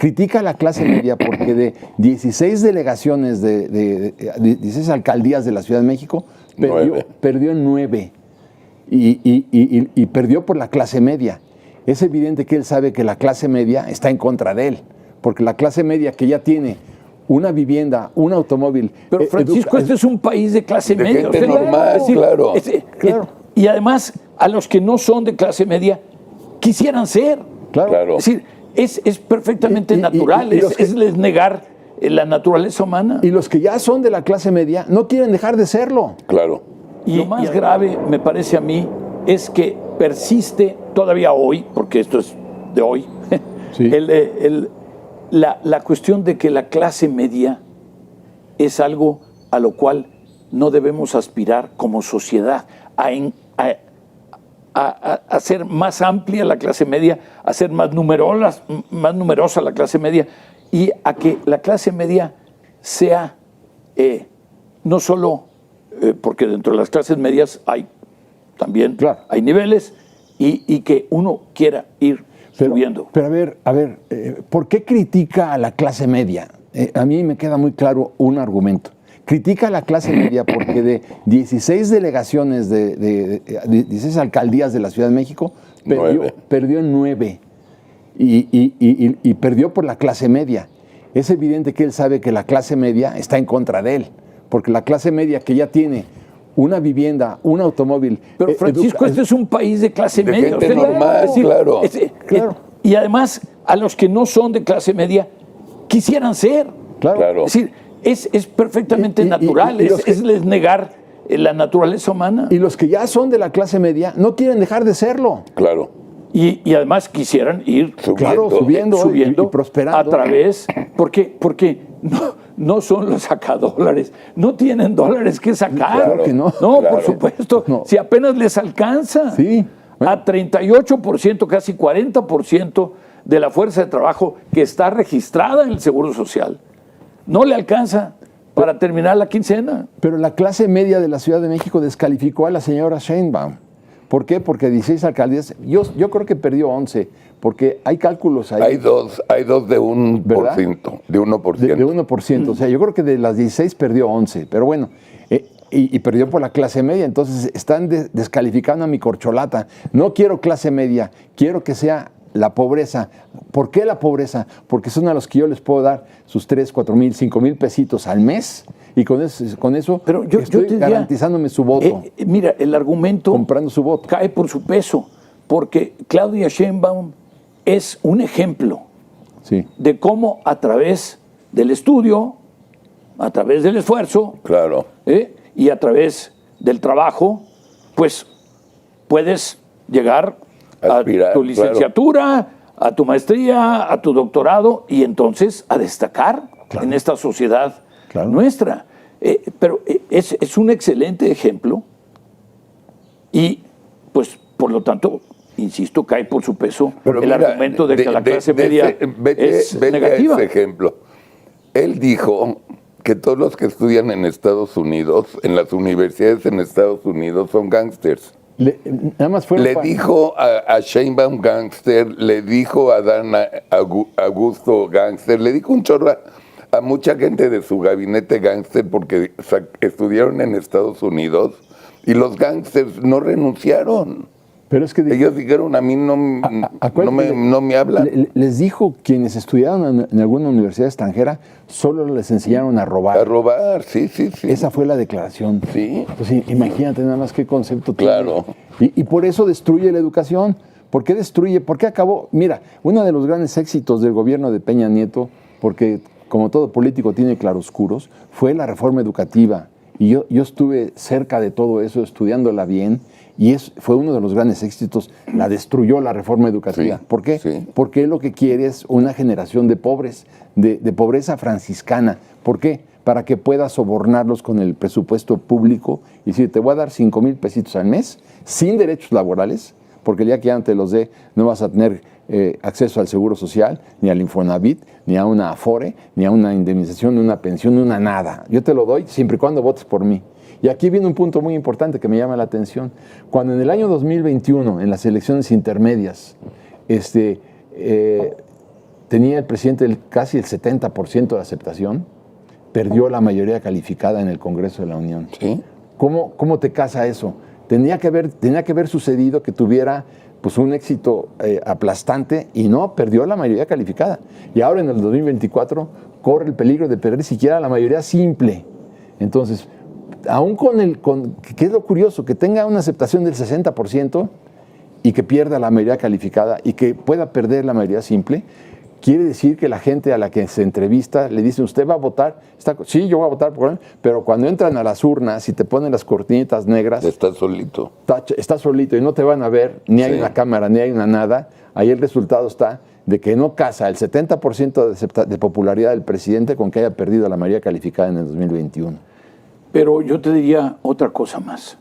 critica a la clase media porque de 16 delegaciones, de 16 alcaldías de la Ciudad de México, perdió en 9 y perdió por la clase media. Es evidente que él sabe que la clase media está en contra de él, porque la clase media que ya tiene una vivienda, un automóvil... Pero Francisco, este es un país de clase media. Gente normal, claro. Y además, a los que no son de clase media, quisieran ser. Claro. Es decir, es perfectamente natural, es negar la naturaleza humana. Y los que ya son de la clase media no quieren dejar de serlo. Claro. Y lo más grave, me parece a mí, es que persiste todavía hoy, porque esto es de hoy, sí. La cuestión de que la clase media es algo a lo cual no debemos aspirar como sociedad, a ser más amplia la clase media, a ser más numerosa la clase media, y a que la clase media sea no solo, porque dentro de las clases medias hay también hay niveles, y que uno quiera ir subiendo. Pero a ver, ¿por qué critica a la clase media? A mí me queda muy claro un argumento. Critica a la clase media porque de 16 delegaciones, de 16 alcaldías de la Ciudad de México, perdió en 9 y perdió por la clase media. Es evidente que él sabe que la clase media está en contra de él, porque la clase media que ya tiene una vivienda, un automóvil... Pero Francisco, este es un país de clase media. Gente normal, claro. Y además, a los que no son de clase media, quisieran ser. Claro. Es decir, es perfectamente natural, es negar la naturaleza humana. Y los que ya son de la clase media no quieren dejar de serlo. Claro. Y además quisieran ir subiendo y prosperando. A través, porque no son los sacadólares, no tienen dólares que sacar. Claro que no. No, por supuesto, si apenas les alcanza. Sí. A 38%, casi 40% de la fuerza de trabajo que está registrada en el Seguro Social. No le alcanza para terminar la quincena. Pero la clase media de la Ciudad de México descalificó a la señora Sheinbaum. ¿Por qué? Porque 16 alcaldías, yo creo que perdió 11, porque hay cálculos ahí. Hay dos de 1%, de 1%. De 1%, o sea, yo creo que de las 16 perdió 11, pero bueno, y perdió por la clase media, entonces están descalificando a mi corcholata. No quiero clase media, quiero que sea la pobreza. ¿Por qué la pobreza? Porque son a los que yo les puedo dar sus 3, 4 mil, 5 mil pesitos al mes, y con eso pero yo estoy te diría, garantizándome su voto. Mira, el argumento comprando su voto cae por su peso, porque Claudia Sheinbaum es un ejemplo de cómo a través del estudio, a través del esfuerzo, y a través del trabajo, pues puedes llegar a tu licenciatura, a tu maestría, a tu doctorado, y entonces a destacar en esta sociedad nuestra. Pero es un excelente ejemplo y, pues, por lo tanto, insisto, cae por su peso argumento de que la clase media es negativa. Ese ejemplo. Él dijo que todos los que estudian en Estados Unidos, en las universidades en Estados Unidos, son gángsters. Nada más le dijo a Sheinbaum gángster, le dijo a Dan Augusto gángster, le dijo un chorro a mucha gente de su gabinete gángster porque estudiaron en Estados Unidos y los gángsters no renunciaron. Pero es que ellos dijeron, a mí no me hablan. Les dijo quienes estudiaron en alguna universidad extranjera, solo les enseñaron a robar. A robar, sí. Esa fue la declaración. Sí. Entonces, imagínate nada más qué concepto tiene. Y por eso destruye la educación. ¿Por qué destruye? ¿Por qué acabó? Mira, uno de los grandes éxitos del gobierno de Peña Nieto, porque como todo político tiene claroscuros, fue la reforma educativa. Y yo estuve cerca de todo eso, estudiándola bien, y fue uno de los grandes éxitos. La destruyó la reforma educativa. Sí, ¿Por qué? Sí. Porque él lo que quiere es una generación de pobres, de pobreza franciscana. ¿Por qué? Para que pueda sobornarlos con el presupuesto público y decir, te voy a dar 5 mil pesitos al mes, sin derechos laborales, porque el día que ya te los dé, no vas a tener acceso al Seguro Social, ni al Infonavit, ni a una Afore, ni a una indemnización, ni una pensión, ni una nada. Yo te lo doy siempre y cuando votes por mí. Y aquí viene un punto muy importante que me llama la atención. Cuando en el año 2021, en las elecciones intermedias, te tenía el presidente casi el 70% de aceptación, perdió la mayoría calificada en el Congreso de la Unión. ¿Sí? ¿Cómo te casa eso? Tenía que haber sucedido que tuviera pues, un éxito aplastante y no, perdió la mayoría calificada. Y ahora en el 2024 corre el peligro de perder siquiera la mayoría simple. Entonces, aún ¿qué es lo curioso? Que tenga una aceptación del 60% y que pierda la mayoría calificada y que pueda perder la mayoría simple, quiere decir que la gente a la que se entrevista le dice, ¿usted va a votar? Sí, yo voy a votar por él, pero cuando entran a las urnas y te ponen las cortinitas negras... Estás solito. Estás solito y no te van a ver, ni hay una cámara, ni hay una nada. Ahí el resultado está de que no casa el 70% de popularidad del presidente con que haya perdido la mayoría calificada en el 2021. Pero yo te diría otra cosa más.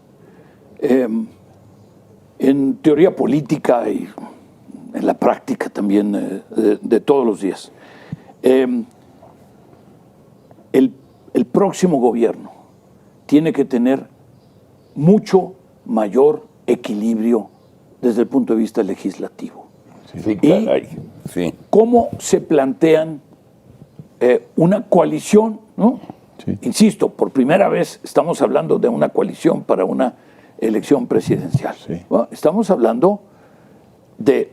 En teoría política y en la práctica también de todos los días, el próximo gobierno tiene que tener mucho mayor equilibrio desde el punto de vista legislativo. Sí, caray. Sí. ¿Cómo se plantean una coalición, ¿no? Sí. Insisto, por primera vez estamos hablando de una coalición para una elección presidencial. Sí. Bueno, estamos hablando de